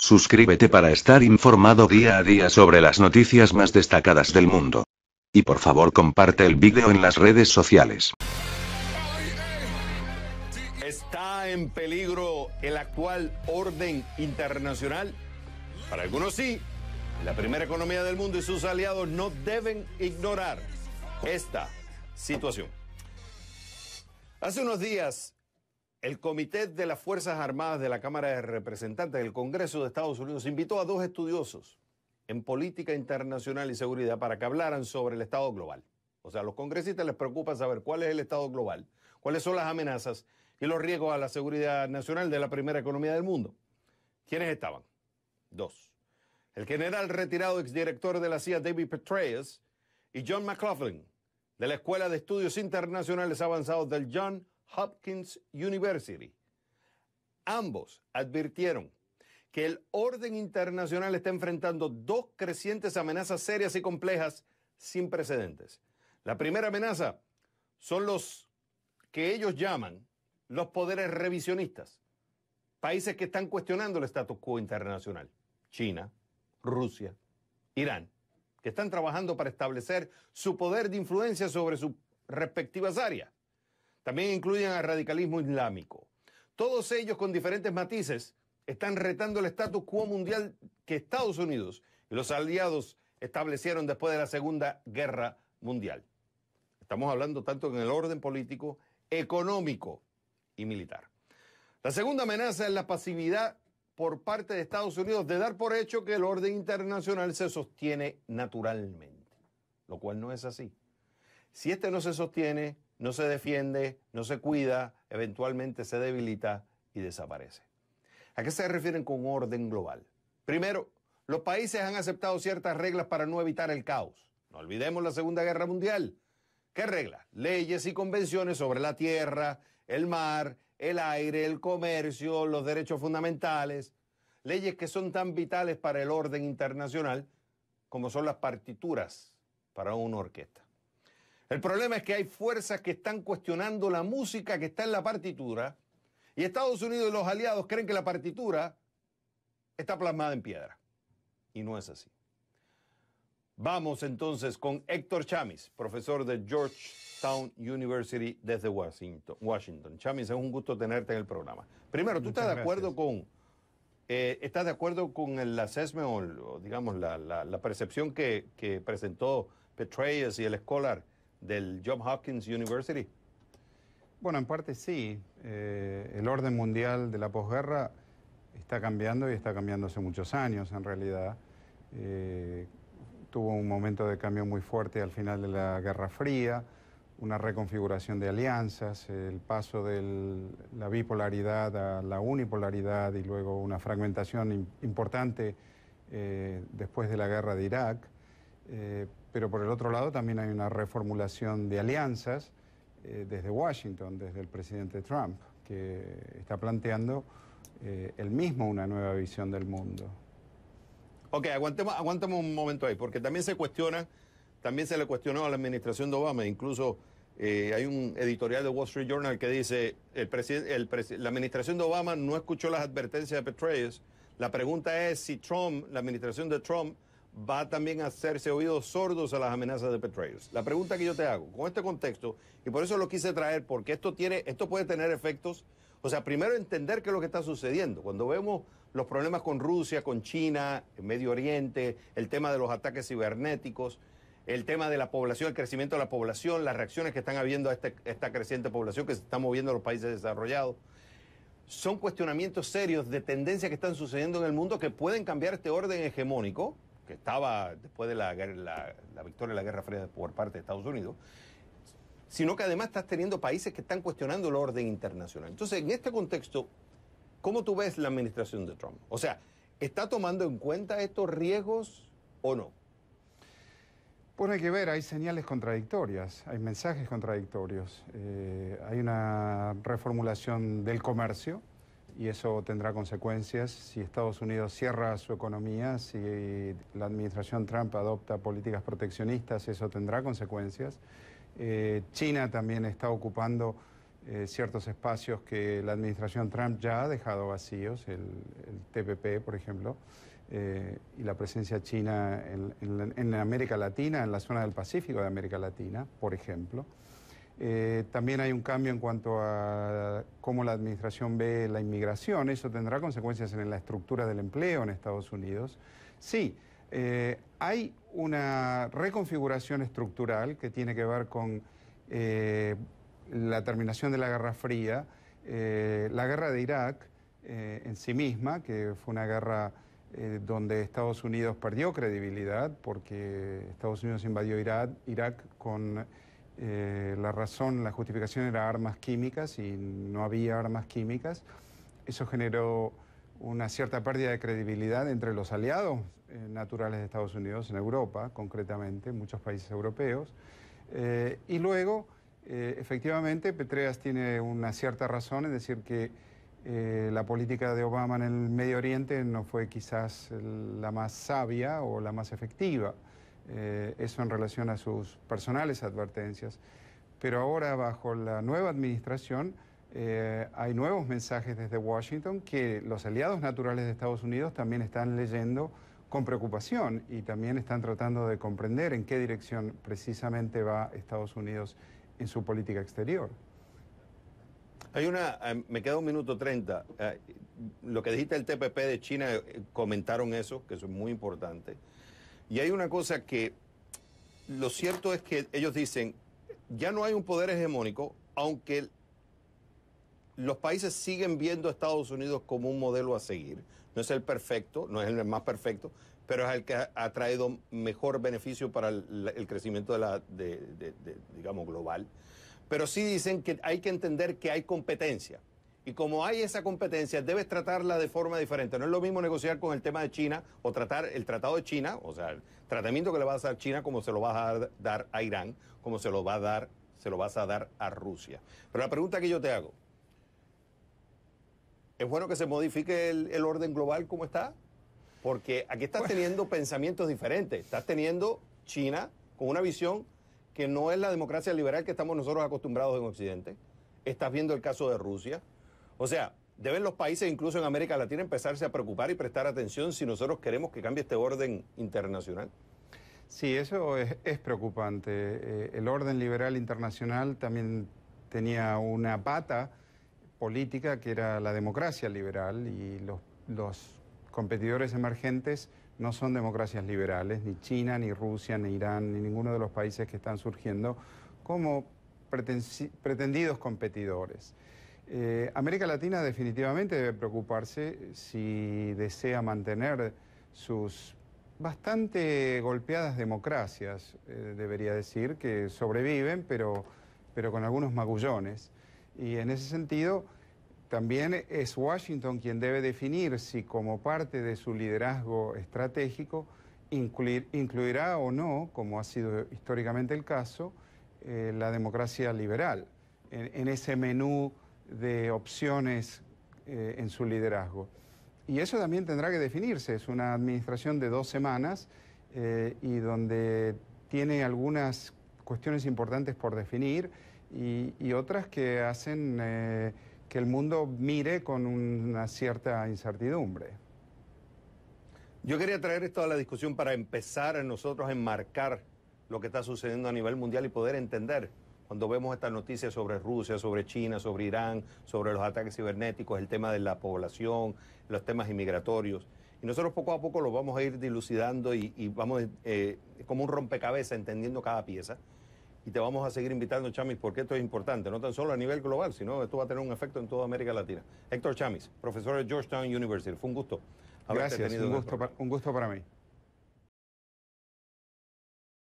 Suscríbete para estar informado día a día sobre las noticias más destacadas del mundo. Y por favor comparte el vídeo en las redes sociales. ¿Está en peligro el actual orden internacional? Para algunos sí. La primera economía del mundo y sus aliados no deben ignorar esta situación. Hace unos días, el Comité de las Fuerzas Armadas de la Cámara de Representantes del Congreso de Estados Unidos invitó a dos estudiosos en política internacional y seguridad para que hablaran sobre el estado global. O sea, a los congresistas les preocupa saber cuál es el estado global, cuáles son las amenazas y los riesgos a la seguridad nacional de la primera economía del mundo. ¿Quiénes estaban? Dos. El general retirado exdirector de la CIA David Petraeus y John McLaughlin, de la Escuela de Estudios Internacionales Avanzados del Johns Hopkins University. Ambos advirtieron que el orden internacional está enfrentando dos crecientes amenazas serias y complejas sin precedentes. La primera amenaza son los que ellos llaman los poderes revisionistas, países que están cuestionando el status quo internacional. China, Rusia, Irán, que están trabajando para establecer su poder de influencia sobre sus respectivas áreas. También incluyen al radicalismo islámico. Todos ellos, con diferentes matices, están retando el status quo mundial que Estados Unidos y los aliados establecieron después de la Segunda Guerra Mundial. Estamos hablando tanto en el orden político, económico y militar. La segunda amenaza es la pasividad por parte de Estados Unidos de dar por hecho que el orden internacional se sostiene naturalmente, lo cual no es así. Si este no se sostiene, no se defiende, no se cuida, eventualmente se debilita y desaparece. ¿A qué se refieren con orden global? Primero, los países han aceptado ciertas reglas para no evitar el caos. No olvidemos la Segunda Guerra Mundial. ¿Qué reglas? Leyes y convenciones sobre la tierra, el mar, el aire, el comercio, los derechos fundamentales. Leyes que son tan vitales para el orden internacional como son las partituras para una orquesta. El problema es que hay fuerzas que están cuestionando la música que está en la partitura y Estados Unidos y los aliados creen que la partitura está plasmada en piedra. Y no es así. Vamos entonces con Héctor Chamis, profesor de Georgetown University desde Washington. Chamis, es un gusto tenerte en el programa. Primero, ¿tú estás de acuerdo con el assessment o digamos la percepción que presentó Petraeus y el Scholar del Johns Hopkins University? Bueno, en parte sí. El orden mundial de la posguerra está cambiando y está cambiando hace muchos años en realidad. Tuvo un momento de cambio muy fuerte al final de la Guerra Fría, una reconfiguración de alianzas, el paso de la bipolaridad a la unipolaridad y luego una fragmentación importante después de la guerra de Irak. Pero por el otro lado también hay una reformulación de alianzas desde Washington, desde el presidente Trump, que está planteando él mismo una nueva visión del mundo. Ok, aguantemos un momento ahí, porque también se le cuestionó a la administración de Obama, incluso hay un editorial de Wall Street Journal que dice, la administración de Obama no escuchó las advertencias de Petraeus. La pregunta es si la administración de Trump, va también a hacerse oídos sordos a las amenazas de Petraeus. La pregunta que yo te hago, con este contexto, y por eso lo quise traer, porque esto puede tener efectos. O sea, primero entender qué es lo que está sucediendo. Cuando vemos los problemas con Rusia, con China, en Medio Oriente, el tema de los ataques cibernéticos, el tema de la población, el crecimiento de la población, las reacciones que están habiendo a esta creciente población que se está moviendo en los países desarrollados, son cuestionamientos serios de tendencias que están sucediendo en el mundo que pueden cambiar este orden hegemónico, que estaba después de la victoria de la Guerra Fría por parte de Estados Unidos, sino que además estás teniendo países que están cuestionando el orden internacional. Entonces, en este contexto, ¿cómo tú ves la administración de Trump? O sea, ¿está tomando en cuenta estos riesgos o no? Bueno, hay que ver, hay señales contradictorias, hay mensajes contradictorios. Hay una reformulación del comercio y eso tendrá consecuencias si Estados Unidos cierra su economía, si la administración Trump adopta políticas proteccionistas, eso tendrá consecuencias. China también está ocupando ciertos espacios que la administración Trump ya ha dejado vacíos, el TPP, por ejemplo, y la presencia china en América Latina, en la zona del Pacífico de América Latina, por ejemplo. También hay un cambio en cuanto a cómo la administración ve la inmigración. Eso tendrá consecuencias en la estructura del empleo en Estados Unidos. Sí, hay una reconfiguración estructural que tiene que ver con la terminación de la Guerra Fría, la guerra de Irak en sí misma, que fue una guerra donde Estados Unidos perdió credibilidad porque Estados Unidos invadió Irak con la justificación era armas químicas y no había armas químicas. Eso generó una cierta pérdida de credibilidad entre los aliados naturales de Estados Unidos en Europa, concretamente, en muchos países europeos. Y luego, efectivamente, Petraeus tiene una cierta razón en decir que la política de Obama en el Medio Oriente no fue quizás la más sabia o la más efectiva. Eso en relación a sus personales advertencias. Pero ahora, bajo la nueva administración, hay nuevos mensajes desde Washington que los aliados naturales de Estados Unidos también están leyendo con preocupación y también están tratando de comprender en qué dirección precisamente va Estados Unidos en su política exterior. Me queda 1 minuto 30. Lo que dijiste del TPP de China, comentaron eso, que eso es muy importante. Y hay una cosa que, lo cierto es que ellos dicen, ya no hay un poder hegemónico, aunque los países siguen viendo a Estados Unidos como un modelo a seguir. No es el perfecto, no es el más perfecto, pero es el que ha traído mejor beneficio para el crecimiento digamos, global. Pero sí dicen que hay que entender que hay competencia. Y como hay esa competencia, debes tratarla de forma diferente. No es lo mismo negociar con el tema de China o tratar el tratado de China, o sea, el tratamiento que le vas a dar a China como se lo vas a dar a Irán, como se lo vas a dar a Rusia. Pero la pregunta que yo te hago, ¿es bueno que se modifique el orden global como está? Porque aquí estás teniendo pensamientos diferentes. Estás teniendo China con una visión que no es la democracia liberal que estamos nosotros acostumbrados en Occidente. Estás viendo el caso de Rusia. O sea, deben los países, incluso en América Latina, empezarse a preocupar y prestar atención si nosotros queremos que cambie este orden internacional. Sí, eso es preocupante. El orden liberal internacional también tenía una pata política que era la democracia liberal y los competidores emergentes no son democracias liberales, ni China, ni Rusia, ni Irán, ni ninguno de los países que están surgiendo como pretendidos competidores. América Latina definitivamente debe preocuparse si desea mantener sus bastante golpeadas democracias, debería decir, que sobreviven, pero con algunos magullones. Y en ese sentido, también es Washington quien debe definir si como parte de su liderazgo estratégico incluirá o no, como ha sido históricamente el caso, la democracia liberal en ese menú de opciones en su liderazgo. Y eso también tendrá que definirse. Es una administración de 2 semanas y donde tiene algunas cuestiones importantes por definir y otras que hacen que el mundo mire con una cierta incertidumbre. Yo quería traer esto a la discusión para empezar nosotros a enmarcar lo que está sucediendo a nivel mundial y poder entender cuando vemos estas noticias sobre Rusia, sobre China, sobre Irán, sobre los ataques cibernéticos, el tema de la población, los temas inmigratorios. Y nosotros poco a poco lo vamos a ir dilucidando y vamos como un rompecabezas entendiendo cada pieza. Y te vamos a seguir invitando, Chamis, porque esto es importante, no tan solo a nivel global, sino esto va a tener un efecto en toda América Latina. Héctor Chamis, profesor de Georgetown University. Fue un gusto haberte tenido. Gracias, un gusto para mí.